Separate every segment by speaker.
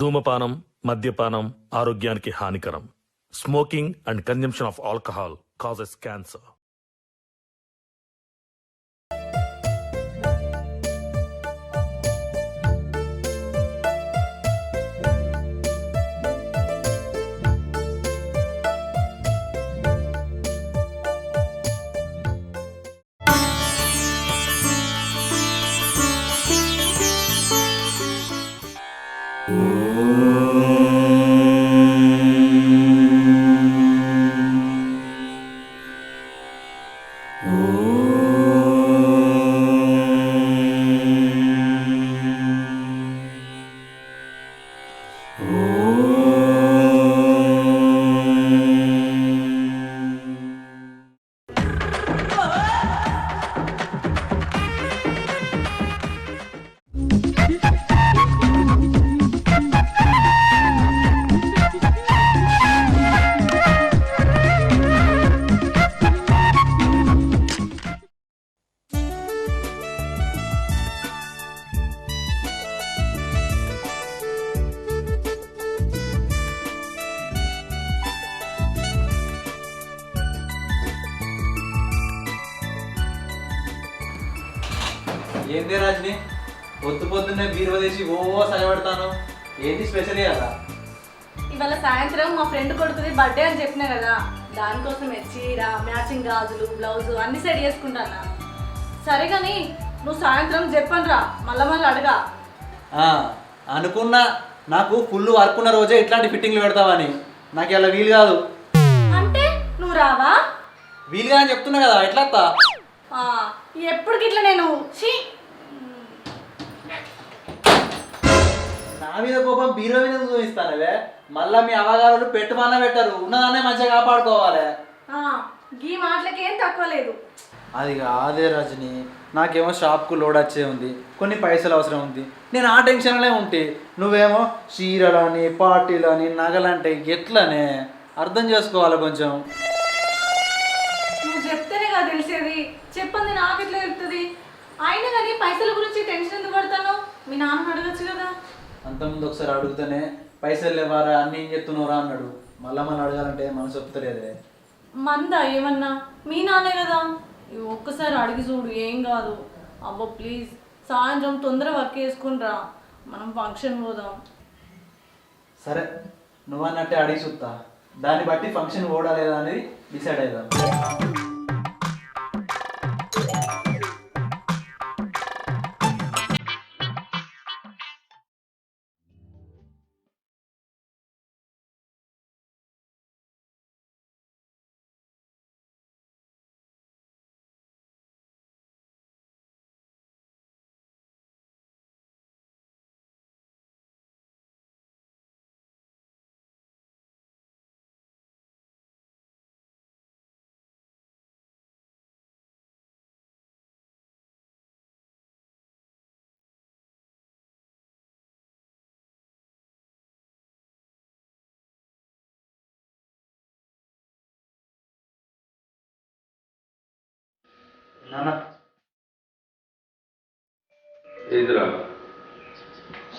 Speaker 1: ధూమపానం, మద్యపానం ఆరోగ్యానికి హానికరం. Smoking and consumption of alcohol causes cancer.
Speaker 2: ఏంది రాజని పొద్దున్నే బీరువా తీసి ఓ సగబెడతాను. ఏంది స్పెషల్ కదా?
Speaker 3: ఇవాళ సాయంత్రం మా ఫ్రెండ్ కొడుకుది బర్త్డే అని చెప్పినా కదా, దానికోసమే చీర, మ్యాచింగ్ గాజులు, బ్లౌజు అన్ని సెట్ చేసుకుంటానా. సరే కానీ నువ్వు సాయంత్రం చెప్పనురా, మళ్ళీ అడగా.
Speaker 2: అనుకున్నా నాకు ఫుల్ వర్క్ ఉన్న రోజే ఇట్లాంటి ఫిట్టింగ్లు పెడతావని. నాకు ఇలా వీలు కాదు.
Speaker 3: అంటే నువ్వు రావా?
Speaker 2: వీలుగా అని చెప్తున్నా కదా, ఎట్లా
Speaker 3: ఎప్పటికి ఇట్లా నేను
Speaker 2: నా మీద కోపం బీరో మీద చూపిస్తానవే. మళ్ళా మీ అవగారు పెట్టుమన్నా పెట్టరు, ఉన్నదాన్నే మంచిగా కాపాడుకోవాలి.
Speaker 3: ఈ మాటలకి ఏం తక్కువ లేదు.
Speaker 2: అది కాదే రజని, నాకేమో షాప్కు లోడ్ వచ్చే ఉంది, కొన్ని పైసలు అవసరం ఉంది. నేను ఆ టెన్షన్లే ఉంటే నువ్వేమో చీరలని, పార్టీలని, నగలంటే ఎట్లనే అర్థం చేసుకోవాలి కొంచెం.
Speaker 3: నువ్వు చెప్తేనే కదా తెలిసేది, చెప్పండి నాకు ఎట్లా చెప్తుంది. అయినా కానీ పైసల గురించి టెన్షన్ ఎందుకు పడతాను? మీ నాన్న అడగచ్చు కదా.
Speaker 2: అంతకుముందు ఒకసారి అడుగుతానే పైసలు లేవారా, అన్నీ ఏం చెప్తున్నారా అన్నాడు. మళ్ళీ అడగాలంటే మనసు ఒప్పుతలేదే.
Speaker 3: మందా ఏమన్నా? మీ నాన్నే కదా, ఒక్కసారి అడిగి చూడు, ఏం కాదు. అబ్బో ప్లీజ్, సాయంత్రం తొందర వర్క్ చేసుకునిరా, మనం ఫంక్షన్ పోదాం.
Speaker 2: సరే నువ్వన్నట్టే అడిగి చూస్తా, దాన్ని బట్టి ఫంక్షన్ పోడా లేదా అనేది డిసైడ్ అవుదాం.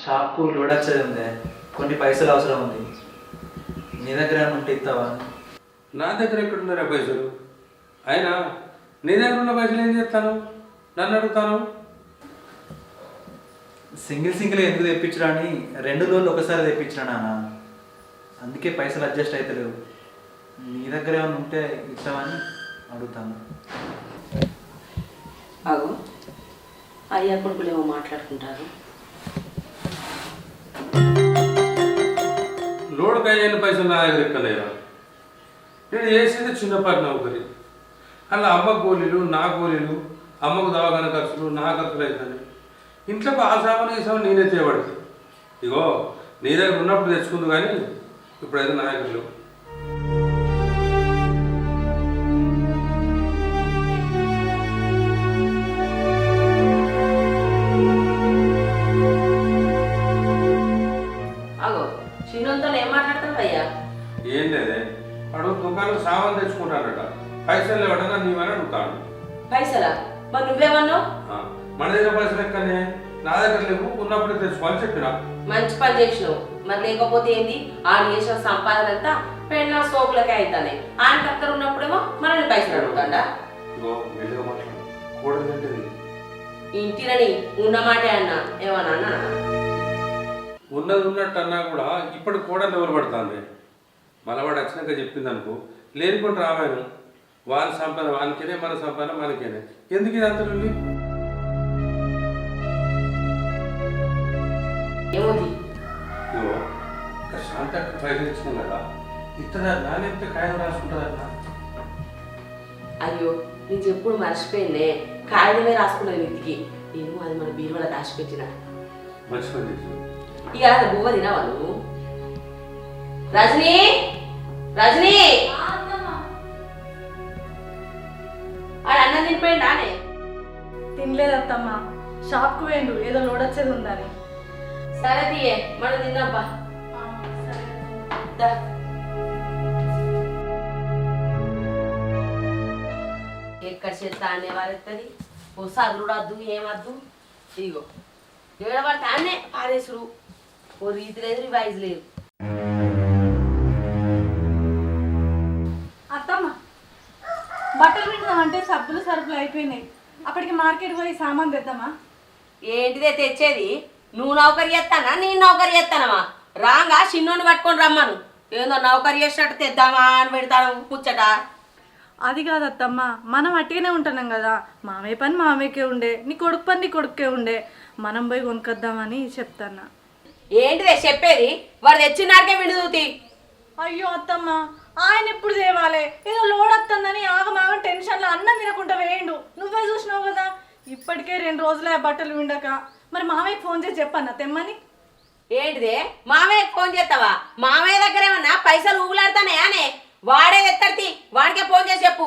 Speaker 2: షాప్కు లోడ్ వచ్చేది ఉంది, కొన్ని పైసలు అవసరం ఉంది. నీ దగ్గర ఉంటే ఇస్తావా?
Speaker 4: నా దగ్గర ఎక్కడున్నారా పైసలు? అయినా నీ దగ్గర ఉన్న పైసలు ఏం చేస్తాను? నన్ను అడుగుతాను.
Speaker 2: సింగిల్ ఎందుకు తెప్పించరా అని 2 రోజులు ఒకసారి తెప్పించరా నాన్న, అందుకే పైసలు అడ్జస్ట్ అవుతలేవు. నీ దగ్గర ఏమైనా ఉంటే ఇస్తావని అడుగుతాను.
Speaker 5: అగో అయ్యా కొడుకులు ఏమో మాట్లాడుకుంటారు.
Speaker 4: లోడ్ కయ్యని పైసలు నా దగ్గర ఎక్కలేదా? నేను చేసేది చిన్నపాటి నౌకరి. అలా అమ్మ గోళీలు, నా గోళీలు, అమ్మకు దవాఖాన ఖర్చులు, నా ఖర్చులు అవుతాయి. ఇంట్లో ఆ సామాన్ ఈ సామాన్ నేనే తేబడితే. ఇగో నీ దగ్గర ఉన్నప్పుడు తెచ్చుకుంది, కానీ ఇప్పుడైతే నా దగ్గర లేవు. ఏం లేదే, వాడు దుకాణం సామాన్ తెచ్చుకుంటాడట, పైసలు లేవడన్నా నీవని అడుగుతాడు.
Speaker 5: పైసలా? మరి నువ్వేమన్నావు?
Speaker 4: మన దగ్గర పైసలు ఎక్కనే, నా దగ్గర లేవు, ఉన్నప్పుడు తెచ్చుకోవాలని చెప్పినా.
Speaker 5: మంచి పని చేసినావు. మరి లేకపోతే ఏంది ఆడు చేసిన సంపాదన అంతా పెళ్ళ సోకులకే అవుతానే ఆయనకి అక్కడ ఉన్నప్పుడేమో మనల్ని పైసలు అడుగుతాడా
Speaker 4: ఇగో మెల్లిగా మాట్లాడు కూడదంటది
Speaker 5: ఇంటినని ఉన్నమాటే అన్న ఏమన్నా అన్నా
Speaker 4: ఉన్నది ఉన్నట్టు అన్నా కూడా ఇప్పుడు కూడా ఎవరు పడుతుంది మలవాడు వచ్చినాక చెప్పింది అనుకో లేనిపోయిన రామాయణం వాని సంపాదన వానికేనే మన సంపాదన మనకేనే ఎందుకు ఇది అంత నుండి
Speaker 5: ఏమోది
Speaker 4: ఇగో ఒక శాంత పైసలు ఇచ్చినాం కదా ఇస్తుందా లేకపోతే కాయం రాసుకుంటుందట
Speaker 5: అయ్యో నేను చెప్పుడు మర్చిపోయిందే కాగితమే రాసుకున్నది ఇంటికి నేను అది మన బీరువాల దాచిపెట్టిన
Speaker 4: మంచి పని చేసి
Speaker 5: ఇక అది బువ్వ తినవా నువ్వు రజనీ రజనీ ఆడు అన్నం తినిపోయిండానే
Speaker 3: తినలేదు అత్తమ్మ షాప్కు వేయండు ఏదో లోడ్ వచ్చేది ఉందని.
Speaker 5: సరే తీయే మనం తిందాంపా దా. ఎక్కడ చేస్తా అనే వారెత్తది ఓ సదురుడు వద్దు ఏమద్దు ఇగో ఏడబడితే అన్నే పారేసుడు ఓ రీతి లేదు రివైజ్ లేదు.
Speaker 3: అత్తమ్మ బట్టలు వింటున్నామంటే సబ్బులు సరుకులు అయిపోయినాయి. అప్పటికి మార్కెట్ పోయి సామాన్ తెద్దామా?
Speaker 5: ఏంటిదే తెచ్చేది? నువ్వు నౌకరి చేస్తానా నేను నౌకరి చేస్తానమా? రాగా చిన్నోని పట్టుకొని రమ్మను. ఏందో నౌకరి చేసినట్టు తెద్దామా అని పెడతాను కూర్చట.
Speaker 3: అది కాదు అత్తమ్మ, మనం అట్టిగానే ఉంటున్నాం కదా. మామయ్య పని మామయ్యకే ఉండే, నీ కొడుకు పని నీ కొడుకే ఉండే. మనం పోయి కొనుక్కొద్దామని చెప్తాన్నా.
Speaker 5: ఏంటిదే చెప్పేది? వాడు తెచ్చినాకే విడుదూతి.
Speaker 3: అయ్యో అత్తమ్మ, ఆయన ఎప్పుడు తేవాలే? ఏదో లోడ్ వస్తుందని ఆగమాగం టెన్షన్లో అన్నం తినకుండా వేయండు. నువ్వే చూసినావు కదా, ఇప్పటికే 2 రోజులే ఆ బట్టలు విండక. మరి మామయ్యకి ఫోన్ చేసి చెప్పన్నా తెమ్మని.
Speaker 5: ఏంటిదే మామయ్యకి ఫోన్ చేస్తావా? మామయ్య దగ్గర ఏమన్నా పైసలు ఊగులాడుతానే? వాడే ఎత్తడి, వాడికే ఫోన్ చేసి చెప్పు.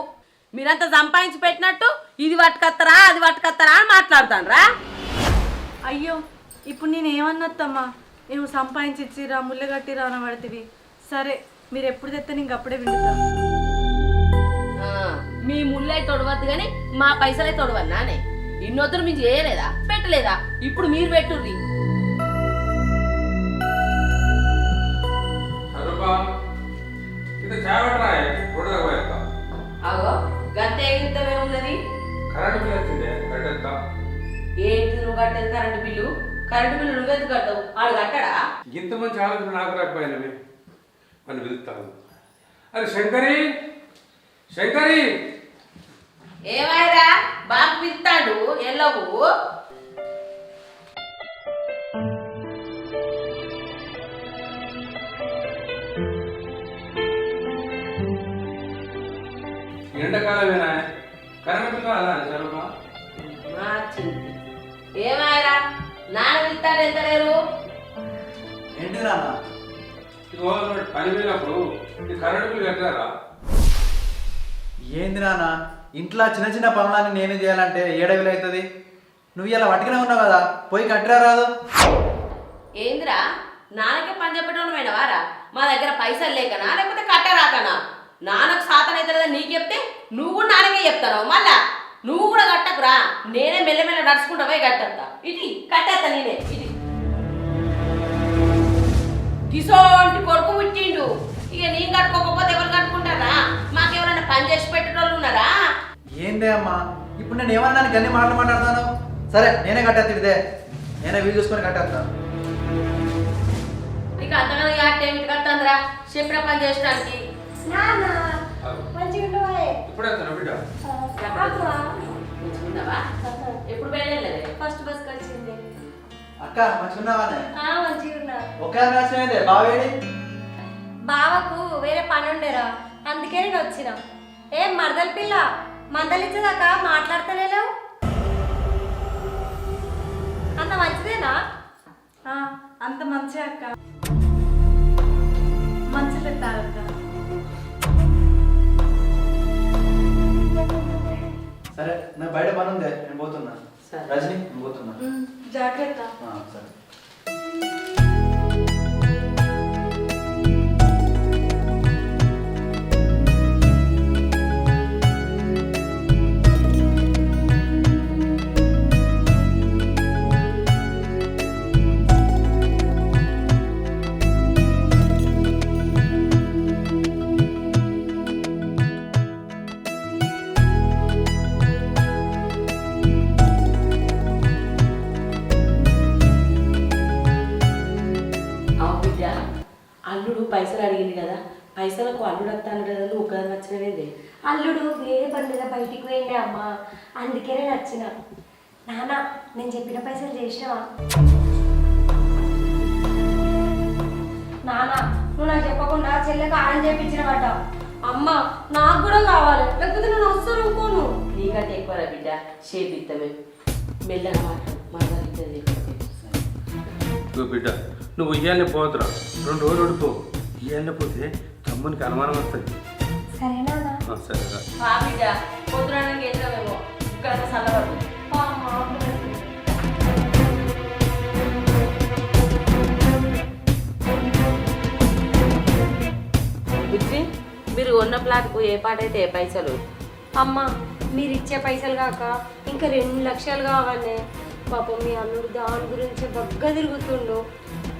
Speaker 5: మీరంతా సంపాదించి పెట్టినట్టు ఇది పట్టుకత్తరా అది పట్టుకత్తరా అని మాట్లాడుతానరా?
Speaker 3: అయ్యో ఇప్పుడు నేను ఏమన్నత్తమ్మా? నువ్వు సంపాదించి ఇచ్చిరా ముళ్ళ కట్టిరా అనబడితివి. సరే మీరు ఎప్పుడు తెస్తే నీకు అప్పుడే విండుతా.
Speaker 5: మీ ముళ్ళై తొడవద్దు కానీ మా పైసలే తొడవన్నానే. ఇన్నొద్దురు మీరు చేయలేదా పెట్టలేదా? ఇప్పుడు మీరు పెట్టుర్రి. అగో గంతే ఎగిరితమే ఉన్నది.
Speaker 4: కరెంట్ బిల్ వచ్చిందే కట్టేస్తా.
Speaker 5: ఏంటి నువ్వు కట్టేది కరెంటు బిల్లు? కరెంటు బిల్లు నువ్వెందుకు కట్టవు? ఆడు కట్టడా?
Speaker 4: ఇంత మంచి ఆలోచన నాకు రాకపోయినవి అని పిలుస్తాను. అరే శంకరి శంకరి
Speaker 5: ఏమైరా బాగా పిలుస్తాడు ఎల్లవు.
Speaker 4: ఎండాకాలమేనా కరెంట్ బిల్ రాదా సరూపా?
Speaker 5: మార్చింది. ఏమైరా నాన్న పిలుస్తాడు వెళ్తలేరు?
Speaker 2: ఏంటి నాన్న?
Speaker 4: ఇదిగో పని పోయినప్పుడు ఈ కరెంట్ బిల్ కట్టారా?
Speaker 2: ఏంది నాన్న, ఇంట్లో చిన్న చిన్న పనులన్నీ నేనే చేయాలంటే ఏడవిలు అవుతుంది. నువ్వు ఇలా పట్టుకునే ఉన్నావు కదా, పోయి కట్టిరా రాదు.
Speaker 5: ఏందిరా నాన్నకే పని చెప్పడం వారా? మా దగ్గర పైసలు లేకనా లేకపోతే కట్టరాకనా? నాన్నకు సాతన అవుతుందా నీకు చెప్తే నువ్వు కూడా నాన్నకే చెప్తాను. మళ్ళా నువ్వు కూడా కట్టకురా, నేనే మెల్లమెల్ల నడుచుకుంటా పోయి కట్టేస్తా. ఇటు కట్టేస్తా నేనే. ఇటు కిసోంటి కొడుకు పుట్టిండు. ఇక నేను కట్టుకోకపోతే ఎవరు కట్టుకుంటారా? మాకెవరైనా పని చేసి పెట్టేటోళ్ళు ఉన్నారా?
Speaker 2: ఏందే అమ్మా, ఇప్పుడు నేను ఏమన్నా గన్ని మాటలు మాట్లాడతాను. సరే నేనే కట్టేస్తా, ఇదే నేనే వీలు చూసుకొని కట్టేస్తాను.
Speaker 5: నీకు అంతగానో యాక్ట్ ఏమిటి కట్టాందిరా చెప్పిన పని చేయడానికి?
Speaker 4: ఇప్పుడే వస్తాను బిడ్డ.
Speaker 5: మంచిగున్నావా? ఎప్పుడు బయలుదేరలేదే?
Speaker 3: ఫస్ట్ బస్ వచ్చింది.
Speaker 2: అక్క మంచుకున్నావానే?
Speaker 3: మంచిగా
Speaker 2: ఒకే రాసినదే బావేడి.
Speaker 6: బావకు వేరే పని ఉండేరా, అందుకే నేను వచ్చిన. ఏం మరదల పిల్ల మందలిచ్చేదాకా మాట్లాడతలేవు? అంత మంచిదేనా?
Speaker 3: అంత మంచి అక్క, మంచి పెట్టారక్క.
Speaker 2: సరే నాకు బయట పని ఉంది, నేను పోతున్నా.
Speaker 5: సరే.
Speaker 2: రజని నేను పోతున్నా.
Speaker 3: జాగ్రత్త.
Speaker 2: సరే.
Speaker 5: అల్లుడు పైసలు అడిగింది కదా, పైసలకు అల్లుడు వస్తాను కదా, నువ్వు ఒక్కదాని వచ్చినవేంది?
Speaker 6: అల్లుడు వేరే పని మీద బయటికి పోయిండే అమ్మ, అందుకే నేను వచ్చిన. నాన్న నేను చెప్పిన పైసలు చేసినావా? నాన్న నువ్వు నాకు చెప్పకుండా చెల్లెకి ఆరం చేయించినవాట. అమ్మ నాకు కూడా కావాలి, లేకపోతే నేను వస్తాను అనుకోను.
Speaker 5: నీకంటే ఎక్కువ బిడ్డ, చేపిస్తామే. మెల్లగా మాట్లాడుతుంది.
Speaker 4: ఇగో బిడ్డ, నువ్వు ఇయ్యాలే పోతురా, 2 రోజులు ఓడిపో. ఇయ్యాలే పోతే తమ్మునికి అనుమానం వస్తుంది.
Speaker 6: సరేనా?
Speaker 4: సరేరా.
Speaker 5: బిడ్డ పొద్దునానికి వెళ్తామేమో, ఇక్కడ చల్లబడుతుంది. బుజ్జి, మీరు ఉన్న ప్లాట్కు ఏ పాటైతే ఏ పైసలు?
Speaker 6: అమ్మ మీరు ఇచ్చే పైసలు కాక ఇంకా 2 లక్షలు కావాలి. పాపం మీ అల్లుడు దాని గురించి బగ్గ తిరుగుతుండు.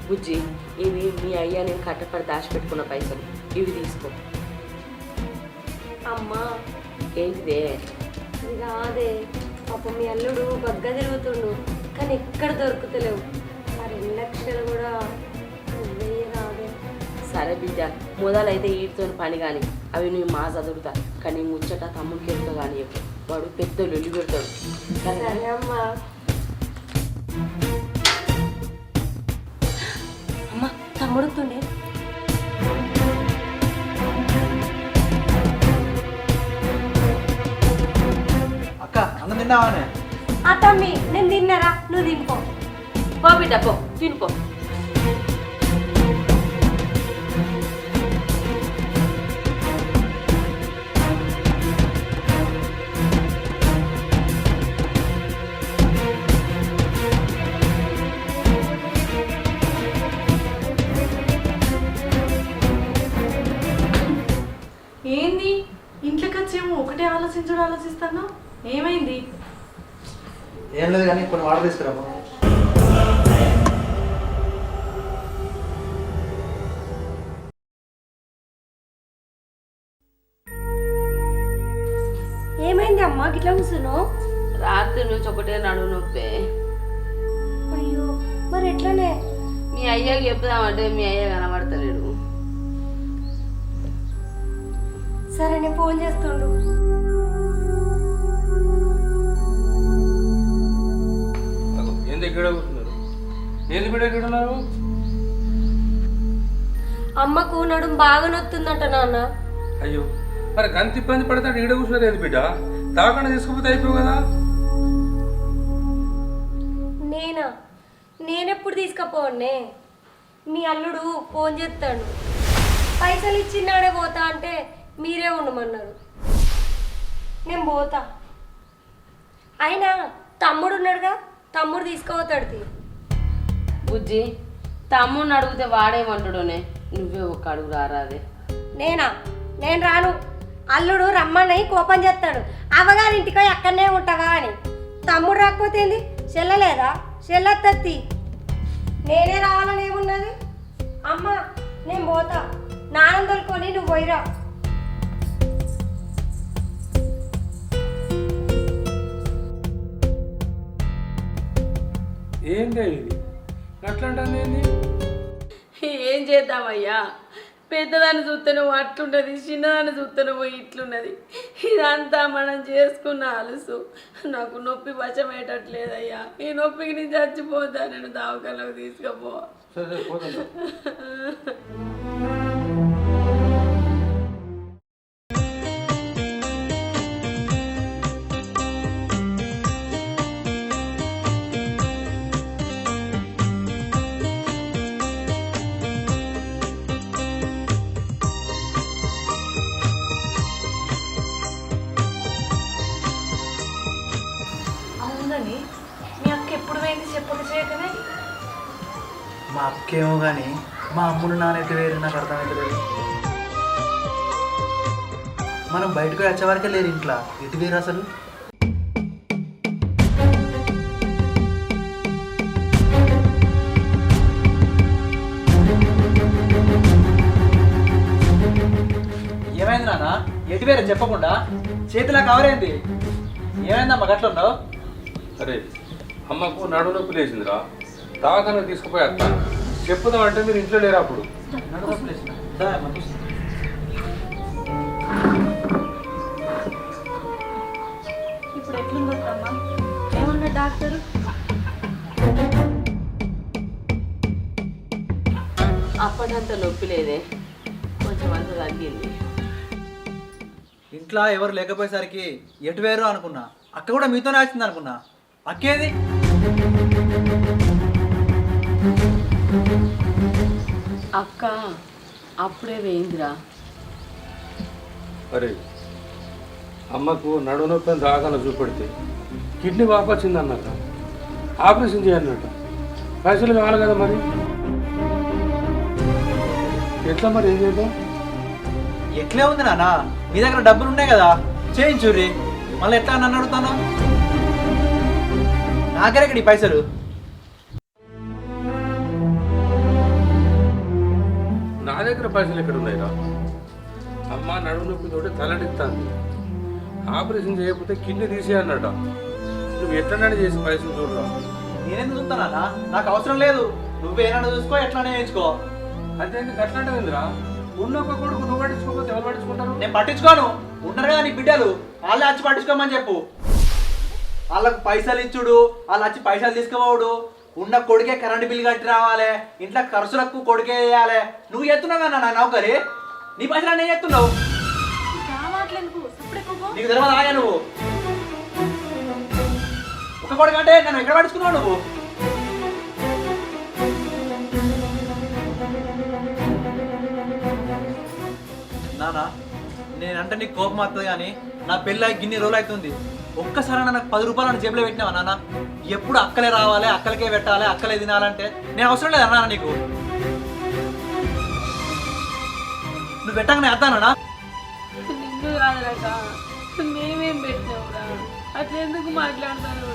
Speaker 5: బుజ్జి, ఇవి మీ అయ్యా నేను కట్టపడి దాచిపెట్టుకున్న పైసలు, ఇవి తీసుకో.
Speaker 6: అమ్మా
Speaker 5: ఏంటిదే?
Speaker 6: ఇది కాదే, పాపం మీ అల్లుడు బగ్గ తిరుగుతుండు, కానీ ఎక్కడ దొరుకుతలేవు. ఆ 2 లక్షలు కూడా నువ్వే రాదే.
Speaker 5: సరే బిడ్డ, మొదలైతే వీటితో పని కానీ, అవి నువ్వు మా చదువుతా, కానీ ముచ్చట తమ్ముడికి వెళ్తా కానీ వాడు పెద్ద లొల్లి పెడతాడు.
Speaker 6: సరే అమ్మా. అమ్మ తమ్ముడుతుండే.
Speaker 2: అక్క అన్నం తిన్నావానే?
Speaker 6: ఆ తమ్మి నేను తిన్నారా, నువ్వు తినుకో.
Speaker 5: పో బిడ్డ పో, తినుకో.
Speaker 3: ఏంది ఇంట్లోకి వచ్చేమో ఒకటే ఆలోచిస్తాను, ఏమైంది?
Speaker 2: ఏం లేదు కానీ కొన్ని వాటర్ తీసుకురా.
Speaker 6: ఏమైంది అమ్మా గిట్లా కూర్చున్నావు?
Speaker 5: రాత్రి నుంచి ఒకటే నడువు నొప్పే.
Speaker 6: అయ్యో మరి ఎట్లనే?
Speaker 5: మీ అయ్యకి చెప్దామంటే మీ అయ్య కనబడతలేడు.
Speaker 6: సరే నేను ఫోన్ చేస్తుండు.
Speaker 4: ఏంది ఎక్కడ కూర్చున్నారు? ఏంది బిడ్డ ఎక్కడ ఉన్నారు?
Speaker 6: అమ్మకు నడుము బాగా నొత్తుందంట నాన్న.
Speaker 4: అయ్యో, మరి గంత ఇబ్బంది పడతాడు ఈడ కూర్చున్నారు ఏంది బిడ్డ? దాకా తీసుకుపోతే అయిపోవు కదా.
Speaker 6: నేనెప్పుడు తీసుకపోనే? మీ అల్లుడు ఫోన్ చేస్తాడు, పైసలు ఇచ్చినాడే పోతా అంటే మీరే ఉండమన్నారు. నేను పోతా. అయినా తమ్ముడు ఉన్నాడుగా, తమ్ముడు తీసుకుపోతాడు.
Speaker 5: బుజ్జి, తమ్ముడిని అడిగితే వాడేమంటాడునే, నువ్వే ఒక అడుగు రారాదే.
Speaker 6: నేను రాను. అల్లుడు రమ్మని కోపం చేస్తాడు, అవ్వగారింటికి అక్కడనే ఉంటావా అని. తమ్ముడు రాకపోతే ఏంది, చెల్లలేదా? చెల్లెత్తి నేనే రావాలని ఏమున్నది? అమ్మ నేను పోతా, నాన్న దొరుకొని నువ్వు పోయిరా.
Speaker 4: ఏంటి ఇది అట్లాంటి ఏంది?
Speaker 5: ఏం చేద్దామయ్యా, పెద్దదాన్ని చూస్తేనేమో అట్లుంటుంది, చిన్నదాన్ని చూస్తేనేమో ఇట్లున్నది. ఇదంతా మనం చేసుకున్న అలుసు. నాకు నొప్పి వశమయ్యేటట్లేదయ్యా. ఈ నొప్పికి నేను చచ్చిపోతా, నేను దవాఖానకు తీసుకుపో.
Speaker 2: సరే పోతుందా?
Speaker 3: అవునని మీ అక్క ఎప్పుడు పోయింది చెప్పక చేయకనే?
Speaker 2: మా అక్కేమో కానీ మా అమ్ముడు నానైతే వేరు, నాకు అర్థమవుతలేదు. మనం బయటకు వచ్చే వరకే లేరు ఇంట్లో, ఎటు వేరు అసలు? ఏమైంది నాన్న? ఎటు వేరే చెప్పకుండా చేతిలో కవరైంది. ఏమైందమ్మా గట్లున్నావు?
Speaker 4: అరే, అమ్మకు నడువు నొప్పి లేచిందిరా, దవాఖానకు తీసుకుపోయి వస్తాను చెప్పుదాం అంటే మీరు ఇంట్లో లేరు. అప్పుడు
Speaker 3: ఇప్పుడు ఎట్లుందో అత్తమ్మ? ఏమన్నా డాక్టర్?
Speaker 5: అప్పటింత నొప్పి లేదే, కొంచెం అంత తగ్గింది.
Speaker 2: ఇంట్లో ఎవరు లేకపోయేసరికి ఎటు వేరు అనుకున్నా. అక్క కూడా మీతోనే వచ్చింది అనుకున్నా. అక్కేది?
Speaker 5: అక్క అప్పుడే వేయిందిరా.
Speaker 4: అరే అమ్మకు నడుము నొప్పి దాకా చూపెడితే కిడ్నీ వాపొచ్చింది అన్నట్ట, ఆపరేషన్ చేయన్నట్ట. పైసలు కావాలి కదా మరి, ఎట్లా మరి ఏం చేద్దాం?
Speaker 2: ఎట్లే ఉంది నాన్న, మీ దగ్గర డబ్బులు ఉన్నాయి కదా, చేయించుర్రి. మళ్ళీ ఎట్లా నన్ను అడుగుతాను? నాకే ఇక్కడ ఈ పైసలు.
Speaker 4: నా దగ్గర పైసలు ఎక్కడ ఉన్నాయిరా? అమ్మ నడుము నొప్పితోటి తలడిస్తాను, ఆపరేషన్ చేయకపోతే కిడ్నీ తీసేయన్నట. నువ్వు ఎట్లనే చేసి పైసలు చూడరా.
Speaker 2: నేనెందుకు చూస్తానా? నాకు అవసరం లేదు. నువ్వేనా చూసుకో, ఎట్లానే చేయించుకో.
Speaker 4: అంటే అట్లాంటివిందిరా, ఉన్న ఒక కొడుకు నువ్వు పట్టించుకోకపోతే ఎవరు పట్టించుకుంటారు?
Speaker 2: నేను పట్టించుకోను. ఉంటారు కదా నీ బిడ్డలు, వాళ్ళే వచ్చి పట్టించుకోమని చెప్పు. వాళ్ళకు పైసలు ఇచ్చుడు, వాళ్ళు వచ్చి పైసలు తీసుకుపోవుడు. ఉన్న కొడుకే కరెంట్ బిల్ కట్టి రావాలి, ఇంట్లో ఖర్చులకు కొడుకే వేయాలి. నువ్వు ఎత్తున్నావు కదా నా నౌకరి, నీ పైసలు నేను ఎత్తున్నావు. నీకు తెలియదు ఆగా నువ్వు. ఒక కొడుకు అంటే నన్ను ఎక్కడ పట్టించుకున్నావు నువ్వు? నానా, నేనంటే నీకు కోపం వస్తుంది కానీ నా పెళ్ళి గిన్ని రోజులు అవుతుంది. ఒక్కసారి నాకు 10 రూపాయలు జేబులో పెట్టినావా నాన్న? ఎప్పుడు అక్కలే రావాలి, అక్కలకే పెట్టాలి, అక్కలే తినాలంటే నేను అవసరం లేదు అన్నా నీకు. నువ్వు పెట్టగానే అద్దానా?
Speaker 5: నిన్ను కాదనక మేమేం పెట్టినావురా, అట్లెందుకు మాట్లాడతాను?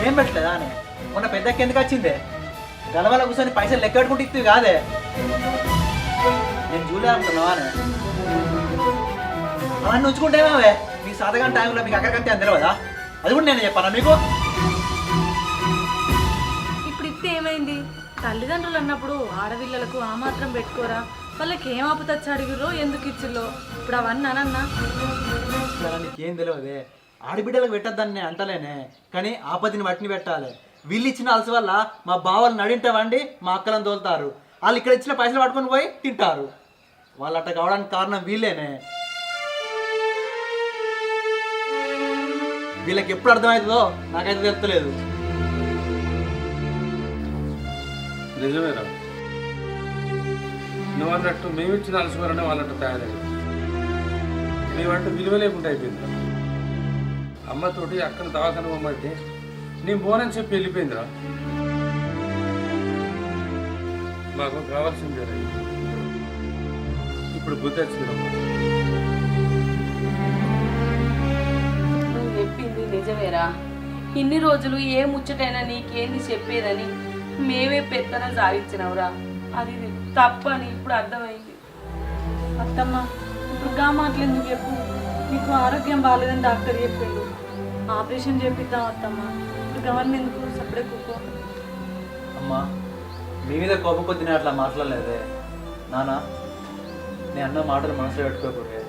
Speaker 2: ఏం పెట్టలేదా అని మొన్న పెద్దకి ఎందుకు వచ్చిందే? గలవల కూర్చొని పైసలు లెక్క పెట్టుకుంటే ఇస్తుంది కాదే. నేను చూలే అనుకున్నావా అని అవన్నీ ఉంచుకుంటేమే మీకు సాధగాని టైంలో మీకు అక్కడికంతే అని తెలియదా? అది కూడా నేను చెప్పానా మీకు?
Speaker 3: ఇప్పుడు ఇస్తే ఏమైంది? తల్లిదండ్రులు అన్నప్పుడు ఆడపిల్లలకు ఆ మాత్రం పెట్టుకోరా? వాళ్ళకి ఏం ఆపుతచ్చు అడిగిరో, ఎందుకు ఇచ్చిర్లో? ఇప్పుడు అవన్నీ అనన్నా?
Speaker 2: నీకేం తెలియదే. ఆడబిడ్డలకు పెట్టద్దని నేను అంటలేనే, కానీ ఆపదిని బట్టిని పెట్టాలి. వీళ్ళు ఇచ్చిన అలసి వల్ల మా బావలు నడింటావండి మా అక్కలను తోలుతారు. వాళ్ళు ఇక్కడ ఇచ్చిన పైసలు పట్టుకొని పోయి తింటారు. వాళ్ళు అట్ట కావడానికి కారణం వీళ్ళేనే. వీళ్ళకి ఎప్పుడు అర్థమవుతుందో నాకైతే తెలుస్తలేదు.
Speaker 4: నిజమేరా, నువ్వు అన్నట్టు మేమిచ్చిన అలసిపోరనే వాళ్ళంటూ తయారయ్యారు. నీవంటే విలువ లేకుండా అయిపోయిందిరా. అమ్మతోటి అక్కను దవాఖాన పోమంటే నేను పోనని చెప్పి వెళ్ళిపోయిందిరా. మాకు కావాల్సిందే ఇప్పుడు బుద్ధి వచ్చిందిరా.
Speaker 5: నువ్వు చెప్పింది నిజమేరా. ఇన్ని రోజులు ఏ ముచ్చటైనా నీకేంది చెప్పేదని మేమే పెత్తనం సాగించినవురా. అది తప్పని ఇప్పుడు అర్థమైంది.
Speaker 3: అత్తమ్మ, ఇప్పుడు గా మాటలేందుకు చెప్పు? నీకు ఆరోగ్యం బాగాలేదని డాక్టర్ చెప్పిండు, ఆపరేషన్ చేపిద్దాం అత్తమ్మ. ఇప్పుడు గవర్నమెంట్ ఎందుకు? సప్పుడే కూకో.
Speaker 2: అమ్మా, మీ మీద కోపం కొద్ది నేను అట్లా మాట్లాడలేదే నాన్న. నేను అన్న మాటలు మనసులో పెట్టుకోకూడదు.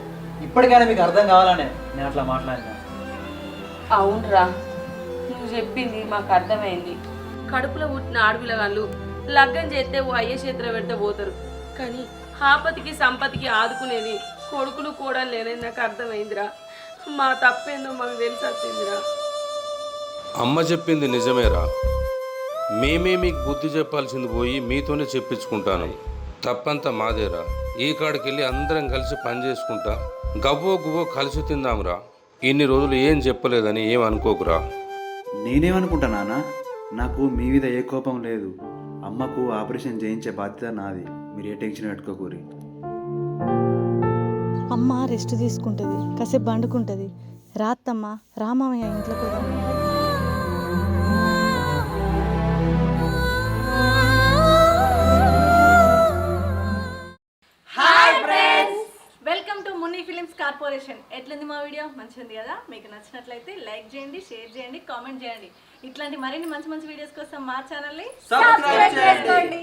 Speaker 2: ఇప్పటికైనా మీకు అర్థం కావాలనే నేను అట్లా మాట్లాడినా.
Speaker 5: అవునరా, నువ్వు చెప్పింది మాకు అర్థమైంది. కడుపులో పుట్టిన ఆడపిల్లగాళ్ళు లగ్గం చేస్తే ఓ అయ్య చేతిలో పెడితే పోతారు, కానీ ఆపతికి సంపతికి ఆదుకునేది కొడుకులు కూడా లేనని నాకు అర్థమైందిరా. మా తప్పేందో మాకు తెలిసి వచ్చిందిరా.
Speaker 4: అమ్మ చెప్పింది నిజమేరా. మేమే మీకు బుద్ధి చెప్పాల్సింది పోయి మీతోనే చెప్పించుకుంటాను. తప్పంతా మాదేరా. ఈ కాడికి వెళ్ళి అందరం కలిసి పని చేసుకుంటా గవ్వో గువ్వో కలిసి తిందాంరా. ఇన్ని రోజులు ఏం చెప్పలేదని ఏం అనుకోకురా.
Speaker 2: నేనేమనుకుంటా నాన్న, నాకు మీ మీద ఏ కోపం లేదు. అమ్మకు ఆపరేషన్ చేయించే బాధ్యత నాది. మీరు ఏ టెన్షన్ పెట్టుకోకూరి.
Speaker 7: అమ్మ రెస్ట్ తీసుకుంటుంది, కాసేపు పండుకుంటుంది. రాత్తమ్మ, రామయ్య ఇంట్లో కూడా.
Speaker 3: Welcome to Muni films corporation. ఎట్లుంది మా వీడియో? మంచిగా ఉంది కదా? మీకు నచ్చినట్లయితే లైక్ చేయండి, షేర్ చేయండి, కామెంట్ చేయండి. ఇట్లాంటి మరిన్ని మంచి మంచి వీడియోస్ కోసం మా ఛానల్ని
Speaker 2: సబ్స్క్రైబ్ చేసుకోండి.